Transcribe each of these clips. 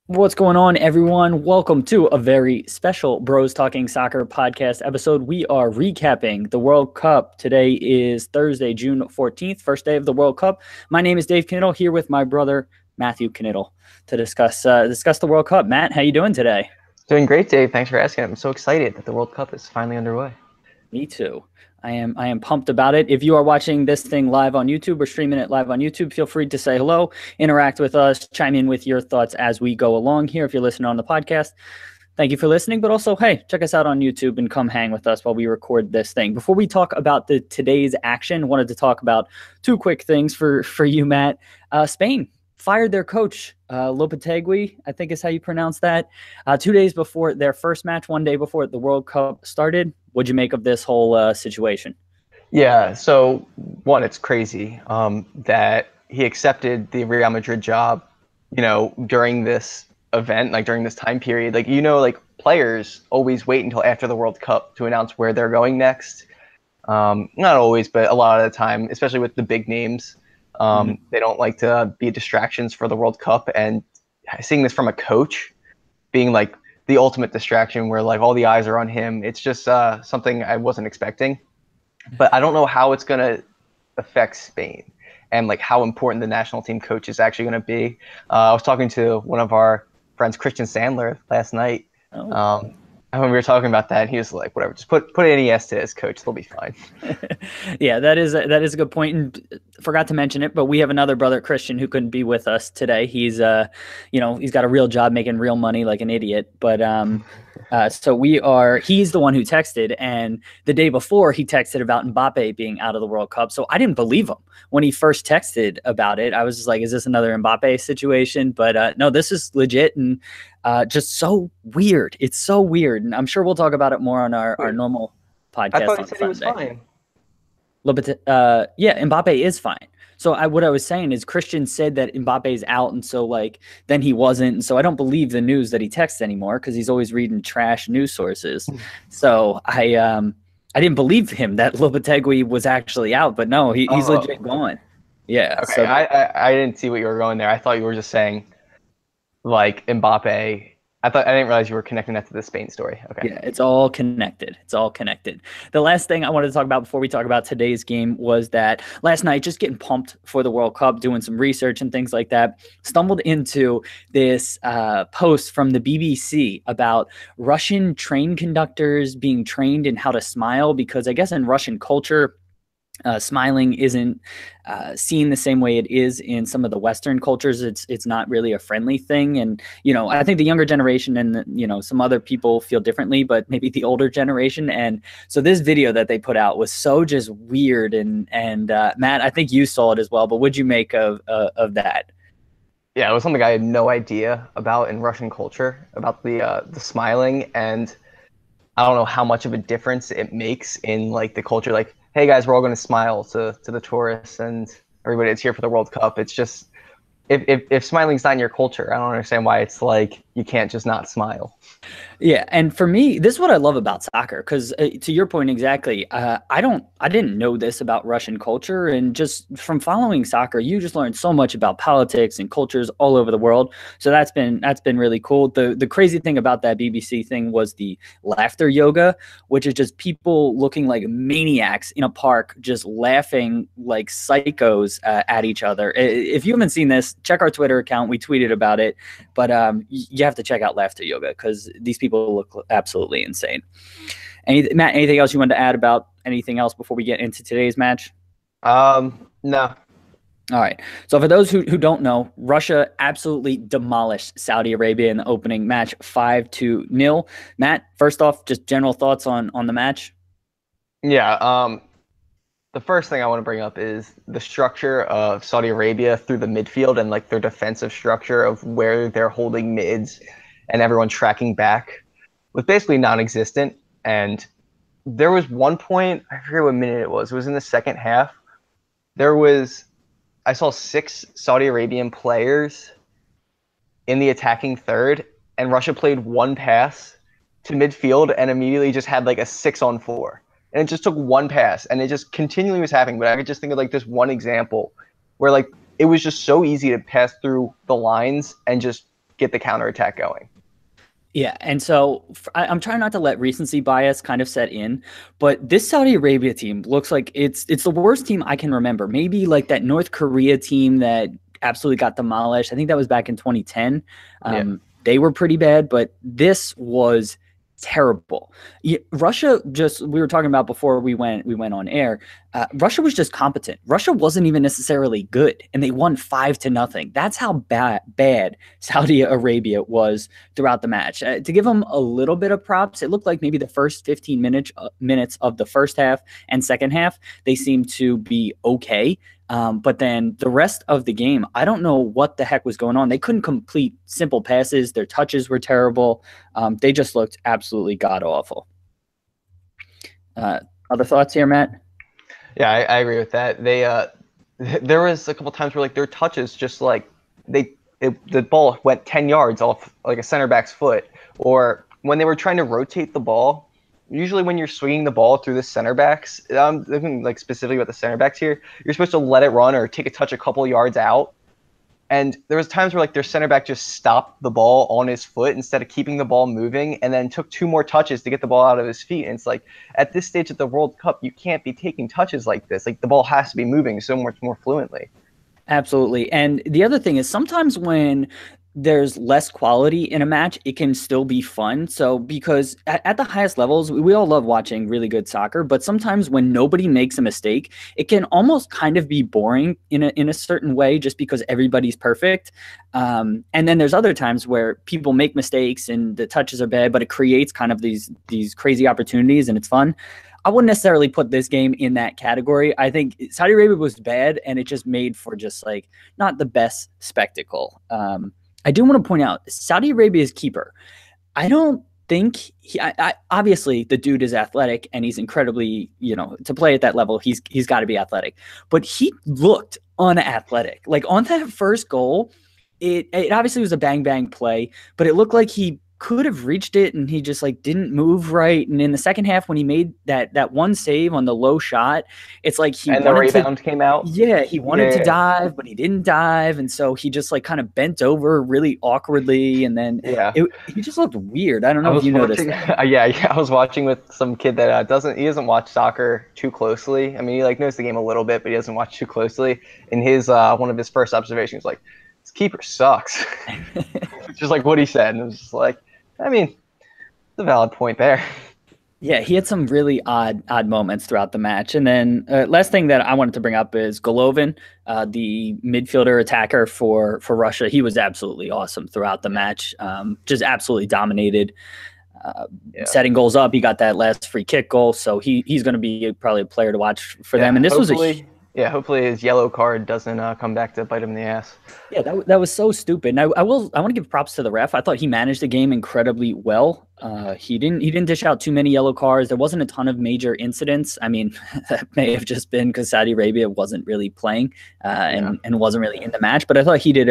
What's going on, everyone? Welcome to a very special Bros Talking Soccer podcast episode. We are recapping the World Cup. Today is Thursday, June 14th, first day of the World Cup. My name is Dave Knittel, here with my brother, Matthew Knittel, to discuss the World Cup. Matt, how you doing today? Doing great, Dave. Thanks for asking. I'm so excited that the World Cup is finally underway. Me too. I am pumped about it. If you are watching this thing live on YouTube or streaming it live on YouTube, feel free to say hello, interact with us, chime in with your thoughts as we go along here. If you're listening on the podcast, thank you for listening. But also, hey, check us out on YouTube and come hang with us while we record this thing. Before we talk about today's action, wanted to talk about two quick things for you, Matt. Spain fired their coach, Lopetegui, I think is how you pronounce that, 2 days before their first match, 1 day before the World Cup started. What'd you make of this whole situation? Yeah, so one, it's crazy that he accepted the Real Madrid job, during this event, like during this time period. Like players always wait until after the World Cup to announce where they're going next. Not always, but a lot of the time, especially with the big names, they don't like to be distractions for the World Cup. And seeing this from a coach being like the ultimate distraction where like all the eyes are on him, it's just something I wasn't expecting. But I don't know how it's going to affect Spain and like how important the national team coach is actually going to be. I was talking to one of our friends, Christian Sandler, last night. Oh. And when we were talking about that, he was like, whatever, just put an ES to his coach. They'll be fine. Yeah, that is a good point. And forgot to mention it, but we have another brother, Christian, who couldn't be with us today. He's he's got a real job making real money like an idiot. But he's the one who texted, and the day before he texted about Mbappe being out of the World Cup. So I didn't believe him when he first texted about it. I was just like, is this another Mbappe situation? But no, this is legit. And just so weird. It's so weird. And I'm sure we'll talk about it more on our normal podcast I thought on he said Sunday. he was fine. Yeah, Mbappe is fine. So what I was saying is Christian said that Mbappe's out, and so like then he wasn't. And so I don't believe the news that he texts anymore because he's always reading trash news sources. So I didn't believe him that Lopetegui was actually out, but no, he's legit gone. Yeah. Okay, So I didn't see what you were going there. I thought you were just saying like Mbappe. I didn't realize you were connecting that to the Spain story. Okay. yeah, it's all connected. It's all connected. The last thing I wanted to talk about before we talk about today's game was that last night, just getting pumped for the World Cup, doing some research and things like that, stumbled into this post from the BBC about Russian train conductors being trained in how to smile, because I guess in Russian culture, smiling isn't seen the same way it is in some of the Western cultures. It's not really a friendly thing, and I think the younger generation and some other people feel differently, but maybe the older generation. And so this video that they put out was so just weird. And Matt, I think you saw it as well. But what'd you make of that? Yeah, it was something I had no idea about in Russian culture, about the smiling, and I don't know how much of a difference it makes in like the culture. Like, hey guys, we're all going to smile to the tourists and everybody that's here for the World Cup. It's just if smiling's not in your culture, I don't understand why it's like you can't just not smile. Yeah, and for me, this is what I love about soccer, because to your point exactly, I didn't know this about Russian culture, and just from following soccer, you just learn so much about politics and cultures all over the world. So that's been really cool. The crazy thing about that BBC thing was the laughter yoga, which is just people looking like maniacs in a park, just laughing like psychos at each other. If you haven't seen this, check our Twitter account. We tweeted about it, but you have to check out laughter yoga because these people look absolutely insane. Matt, anything else you wanted to add about anything else before we get into today's match? No. All right. So for those who don't know, Russia absolutely demolished Saudi Arabia in the opening match, 5-0. Matt, first off, just general thoughts on the match. Yeah. The first thing I want to bring up is the structure of Saudi Arabia through the midfield and like their defensive structure of where they're holding mids and everyone tracking back was basically non-existent. And there was one point, I forget what minute it was in the second half. I saw 6 Saudi Arabian players in the attacking third, and Russia played one pass to midfield and immediately just had like a 6-on-4. And it just took one pass, and it just continually was happening. But I could just think of like this one example where like it was just so easy to pass through the lines and just get the counterattack going. Yeah, and so I'm trying not to let recency bias kind of set in, but this Saudi Arabia team looks like it's the worst team I can remember. Maybe like that North Korea team that absolutely got demolished. I think that was back in 2010. Yeah. They were pretty bad, but this was terrible. Yeah, Russia just we were talking about before we went on air. Russia was just competent. Russia wasn't even necessarily good, and they won 5-0. That's how bad Saudi Arabia was throughout the match. To give them a little bit of props, it looked like maybe the first 15 minutes of the first half and second half they seemed to be okay. But then the rest of the game, I don't know what the heck was going on. They couldn't complete simple passes. Their touches were terrible. They just looked absolutely god awful. Other thoughts here, Matt? Yeah, I agree with that. There was a couple times where like their touches just like the ball went 10 yards off like a center back's foot, or when they were trying to rotate the ball. Usually, when you're swinging the ball through the center backs, I'm thinking like specifically about the center backs here. You're supposed to let it run or take a touch a couple yards out. And there was times where like their center back just stopped the ball on his foot instead of keeping the ball moving, and then took 2 more touches to get the ball out of his feet. And it's like at this stage of the World Cup, you can't be taking touches like this. Like the ball has to be moving so much more fluently. Absolutely. And the other thing is sometimes when there's less quality in a match, it can still be fun. So, because at the highest levels, we all love watching really good soccer, but sometimes when nobody makes a mistake, it can almost kind of be boring in a certain way just because everybody's perfect. And then there's other times where people make mistakes and the touches are bad, but it creates kind of these crazy opportunities and it's fun. I wouldn't necessarily put this game in that category. I think Saudi Arabia was bad, and it just made for just like not the best spectacle. I do want to point out Saudi Arabia's keeper. I don't think obviously the dude is athletic and he's incredibly, to play at that level, he's got to be athletic. But he looked unathletic. Like on that first goal, it obviously was a bang bang play, but it looked like he could have reached it and he just like didn't move right. And in the second half, when he made that one save on the low shot, it's like he And the wanted to, rebound came out. yeah, he wanted to Yeah, dive, but he didn't dive, and so he just like kind of bent over really awkwardly, and then yeah. he just looked weird. I don't I know if was you noticed watching. that. Yeah, I was watching with some kid that doesn't watch soccer too closely. I mean, he like knows the game a little bit, but he doesn't watch too closely. And his one of his first observations was like, "This keeper sucks," just like what he said, and it was just like, I mean, it's a valid point there. Yeah, he had some really odd moments throughout the match. And then last thing that I wanted to bring up is Golovin, the midfielder attacker for Russia. He was absolutely awesome throughout the match. Just absolutely dominated, Yeah. setting goals up. He got that last free kick goal, so he's going to be probably a player to watch for Yeah, them. And this was hopefully his yellow card doesn't come back to bite him in the ass. yeah, that was so stupid. And I want to give props to the ref. I thought he managed the game incredibly well. He didn't dish out too many yellow cards. There wasn't a ton of major incidents. I mean, that may have just been because Saudi Arabia wasn't really playing and wasn't really in the match. But I thought he did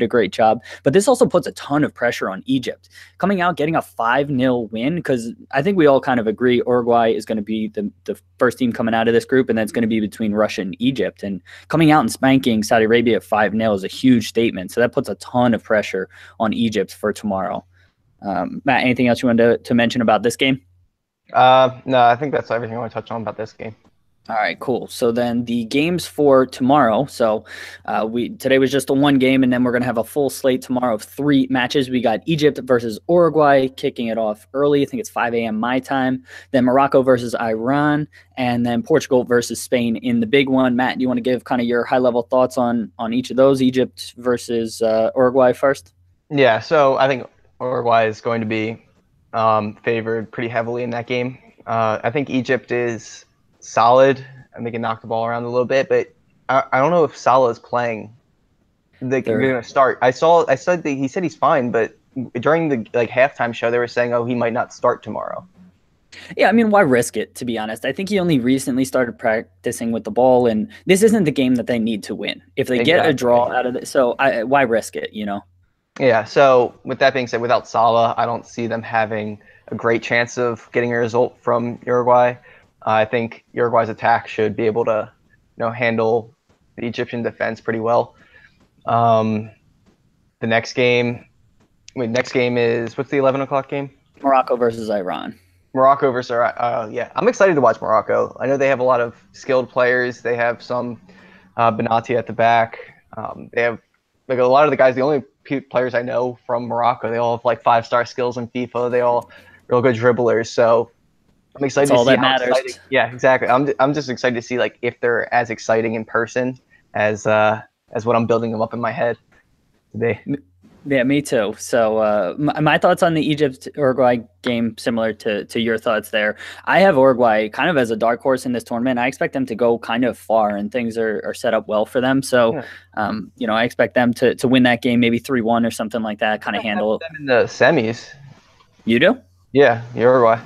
a great job. But this also puts a ton of pressure on Egypt coming out getting a 5-0 win, because I think we all kind of agree Uruguay is going to be the first team coming out of this group, and that's going to be between Russia and Egypt. And coming out and spanking Saudi Arabia 5-0 is a huge statement. So that puts a ton of pressure on Egypt for tomorrow. Matt, anything else you wanted to mention about this game? No, I think that's everything I want to touch on about this game. All right, cool. So then the games for tomorrow. So today was just a one game, and then we're gonna have a full slate tomorrow of 3 matches. We got Egypt versus Uruguay kicking it off early. I think it's 5 a.m. my time. Then Morocco versus Iran, and then Portugal versus Spain in the big one. Matt, do you want to give kind of your high level thoughts on each of those? Egypt versus Uruguay first. Yeah, so I think Uruguay is going to be favored pretty heavily in that game. I think Egypt is solid and they can knock the ball around a little bit, but I don't know if Salah is playing. They're going to start. I said that he said he's fine, but during the halftime show, they were saying, "Oh, he might not start tomorrow." Yeah, I mean, why risk it, to be honest? I think he only recently started practicing with the ball, and this isn't the game that they need to win. If they get a draw out of it, so why risk it, Yeah, so with that being said, without Salah, I don't see them having a great chance of getting a result from Uruguay. I think Uruguay's attack should be able to, handle the Egyptian defense pretty well. The next game, Wait, next game is what's the 11 o'clock game? Morocco versus Iran. Morocco versus Iraq. Yeah, I'm excited to watch Morocco. I know they have a lot of skilled players. They have some Benati at the back. They have like a lot of the guys. The only players I know from Morocco, they all have like 5-star skills in FIFA. They all real good dribblers. So I'm excited That's to all see that how matters. exciting. Yeah, exactly. I'm just excited to see like if they're as exciting in person as what I'm building them up in my head today. Yeah, me too. So my thoughts on the Egypt Uruguay game similar to your thoughts there. I have Uruguay kind of as a dark horse in this tournament. I expect them to go kind of far, and things are set up well for them. So, Yeah. I expect them to win that game, maybe 3-1 or something like that. Kind I of have handle. them in the semis. You do? Yeah, Uruguay.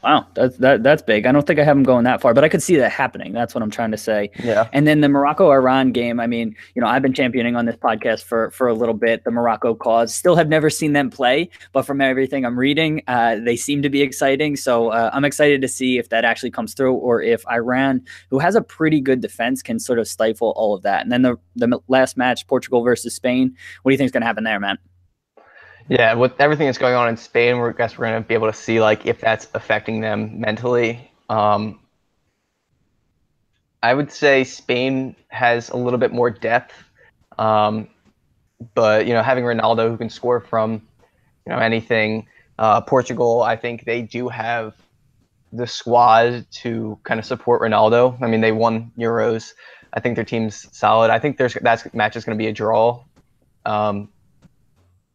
Wow, that's big. I don't think I have them going that far, but I could see that happening. That's what I'm trying to say. Yeah. And then the Morocco-Iran game, I mean, I've been championing on this podcast for a little bit, the Morocco cause. Still have never seen them play, but from everything I'm reading, they seem to be exciting. So I'm excited to see if that actually comes through, or if Iran, who has a pretty good defense, can sort of stifle all of that. And then the last match, Portugal versus Spain. What do you think is going to happen there, man? Yeah, with everything that's going on in Spain, I guess we're going to be able to see like if that's affecting them mentally. I would say Spain has a little bit more depth, um, but having Ronaldo who can score from anything. Portugal, I think they do have the squad to kind of support Ronaldo. I mean, they won Euros. I think their team's solid. I think that match is going to be a draw. Um,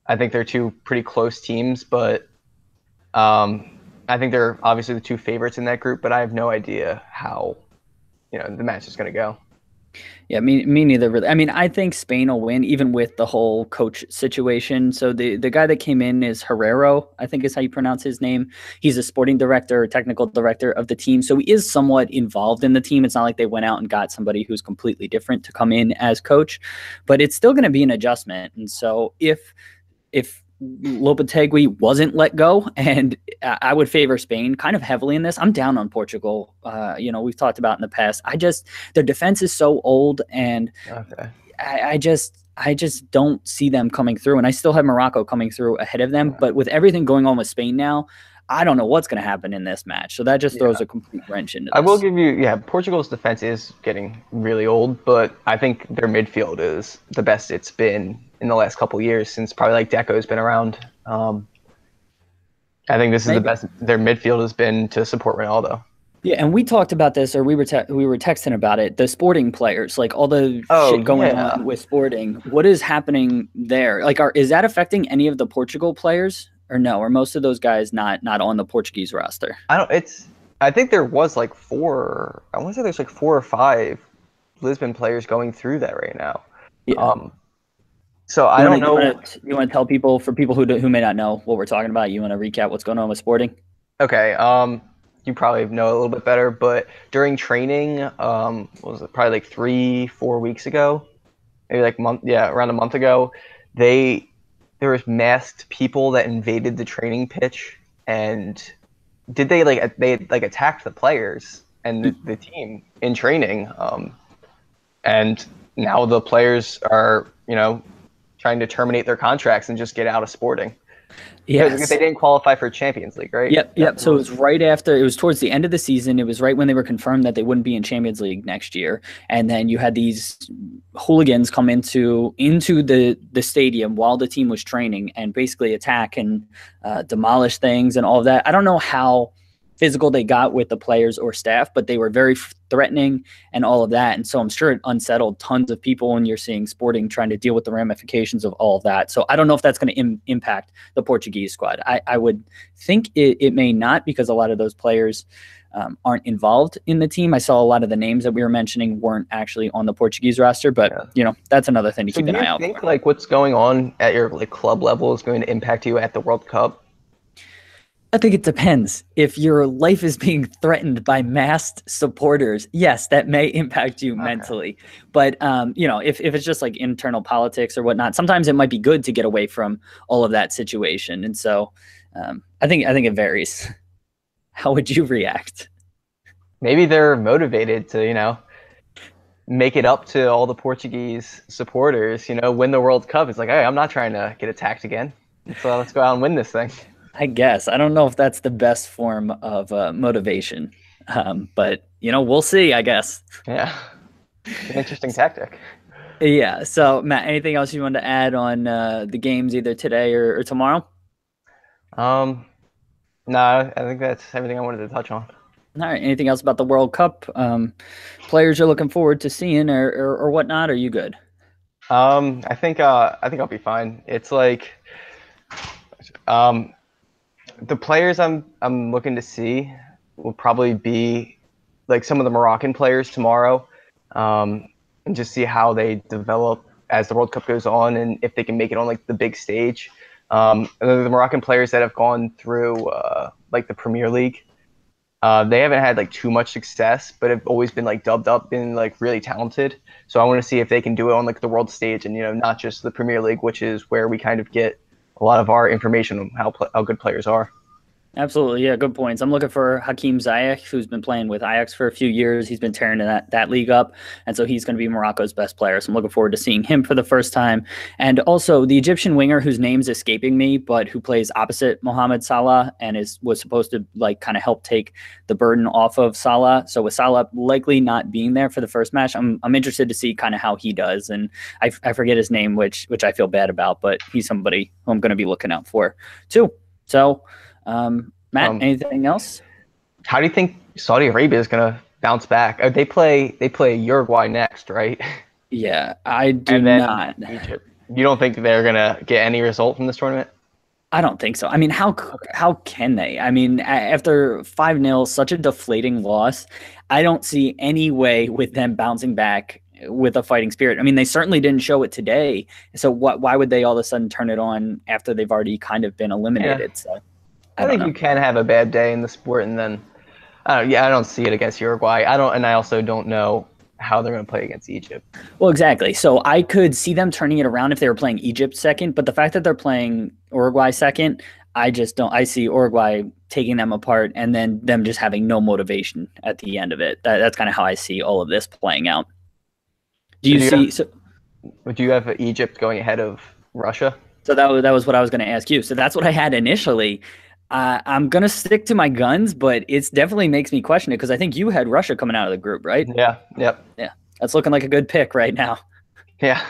I think they're two pretty close teams, but I think they're obviously the two favorites in that group. But I have no idea how the match is going to go. Yeah, me neither. Really, I mean, I think Spain will win, even with the whole coach situation. So the guy that came in is Herrero, I think is how you pronounce his name. He's a sporting director, technical director of the team, so he is somewhat involved in the team. It's not like they went out and got somebody who's completely different to come in as coach, but it's still going to be an adjustment. And so if Lopetegui wasn't let go, and I would favor Spain kind of heavily in this. I'm down on Portugal. We've talked about in the past. Their defense is so old, and Okay. I just don't see them coming through. And I still have Morocco coming through ahead of them. But with everything going on with Spain now, I don't know what's going to happen in this match. So that just throws a complete wrench into this. I will give you, Portugal's defense is getting really old, but I think their midfield is the best it's been in the last couple of years, since probably like Deco's been around. I think this is the best their midfield has been to support Ronaldo. Yeah, and we talked about this, or we were texting about it. The Sporting players, like all the shit going on with Sporting. What is happening there? Like, is that affecting any of the Portugal players, or no? Or most of those guys not on the Portuguese roster? I think there was like four. I want to say there's like 4 or 5 Lisbon players going through that right now. Yeah. So I don't know. You want to tell people, for people who may not know what we're talking about, you want to recap what's going on with Sporting? Okay. You probably know a little bit better, but during training, what was it, probably like 3-4 weeks ago, maybe like around a month ago, there was masked people that invaded the training pitch, and they attacked the players and the team in training, and now the players are trying to terminate their contracts and just get out of Sporting. Yeah, because they didn't qualify for Champions League, right? Yep. So it was towards the end of the season. It was right when they were confirmed that they wouldn't be in Champions League next year. And then you had these hooligans come into the stadium while the team was training and basically attack and demolish things and all of that. I don't know how physical they got with the players or staff, but they were very threatening and all of that. And so I'm sure it unsettled tons of people, and you're seeing Sporting trying to deal with the ramifications of all of that. So I don't know if that's going to impact the Portuguese squad. I would think it may not, because a lot of those players aren't involved in the team. I saw a lot of the names that we were mentioning weren't actually on the Portuguese roster, but that's another thing to keep an eye out for. Do you think like what's going on at your like club level is going to impact you at the World Cup? I think it depends. If your life is being threatened by masked supporters, yes, that may impact you mentally. But if it's just like internal politics or whatnot, sometimes it might be good to get away from all of that situation. And so I think it varies. How would you react? Maybe they're motivated to make it up to all the Portuguese supporters. Win the World Cup. It's like, hey, I'm not trying to get attacked again. Let's go out and win this thing. I guess. I don't know if that's the best form of motivation, but we'll see. I guess. Yeah, it's an interesting tactic. Yeah. So, Matt, anything else you want to add on the games either today or tomorrow? Um, no, I think that's everything I wanted to touch on. All right. Anything else about the World Cup? Players you're looking forward to seeing or whatnot? Are you good? I think I'll be fine. It's like um, the players I'm looking to see will probably be like some of the Moroccan players tomorrow, and just see how they develop as the World Cup goes on and if they can make it on like the big stage. And then the Moroccan players that have gone through like the Premier League, they haven't had like too much success, but have always been like dubbed up, been like really talented. So I want to see if they can do it on like the world stage and not just the Premier League, which is where we kind of get a lot of our information on how good players are. Absolutely, yeah, good points. I'm looking for Hakim Ziyech, who's been playing with Ajax for a few years. He's been tearing that league up, and so he's going to be Morocco's best player. So I'm looking forward to seeing him for the first time. And also the Egyptian winger, whose name's escaping me, but who plays opposite Mohamed Salah and was supposed to like kind of help take the burden off of Salah. So with Salah likely not being there for the first match, I'm interested to see kind of how he does. And I forget his name, which I feel bad about, but he's somebody who I'm going to be looking out for too. So. Matt, anything else? How do you think Saudi Arabia is going to bounce back? They play Uruguay next, right? Yeah, I do And then not. Egypt. You don't think they're going to get any result from this tournament? I don't think so. I mean, how can they? I mean, after 5-0, such a deflating loss, I don't see any way with them bouncing back with a fighting spirit. I mean, they certainly didn't show it today. So why would they all of a sudden turn it on after they've already kind of been eliminated? Yeah. So I think you can have a bad day in the sport, and then, I don't see it against Uruguay. I also don't know how they're going to play against Egypt. Well, exactly. So I could see them turning it around if they were playing Egypt second, but the fact that they're playing Uruguay second, I just don't. I see Uruguay taking them apart, and then them just having no motivation at the end of it. That's kind of how I see all of this playing out. Would you have Egypt going ahead of Russia? So that was what I was going to ask you. So that's what I had initially. I'm going to stick to my guns, but it definitely makes me question it because I think you had Russia coming out of the group, right? Yeah. Yep. Yeah. That's looking like a good pick right now. Yeah.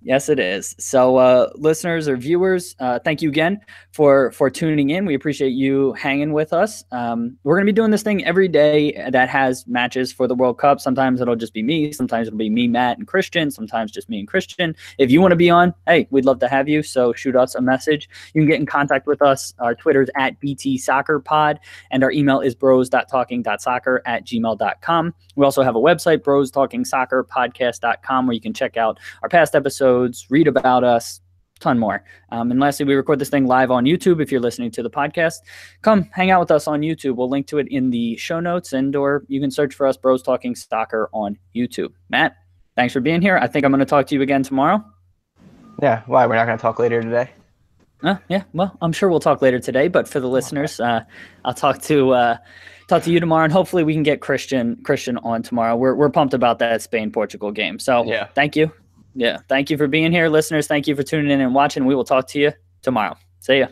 Yes, it is. So listeners or viewers, thank you again for tuning in. We appreciate you hanging with us. We're going to be doing this thing every day that has matches for the World Cup. Sometimes it'll just be me. Sometimes it'll be me, Matt, and Christian. Sometimes just me and Christian. If you want to be on, hey, we'd love to have you. So shoot us a message. You can get in contact with us. Our Twitter's at BT Soccer Pod, and our email is bros.talking.soccer@gmail.com. We also have a website, brostalkingsoccerpodcast.com, where you can check out our past episodes, read about us, ton more. And lastly, we record this thing live on YouTube. If you're listening to the podcast, come hang out with us on YouTube. We'll link to it in the show notes, or you can search for us, Bros Talking Soccer, on YouTube. Matt, thanks for being here. I think I'm going to talk to you again tomorrow. Yeah. Why? We're not going to talk later today? Yeah. Well, I'm sure we'll talk later today, but for the listeners, I'll talk to you tomorrow, and hopefully we can get Christian on tomorrow. We're pumped about that Spain-Portugal game. So yeah. Thank you. Yeah. Thank you for being here. Listeners, thank you for tuning in and watching. We will talk to you tomorrow. See ya.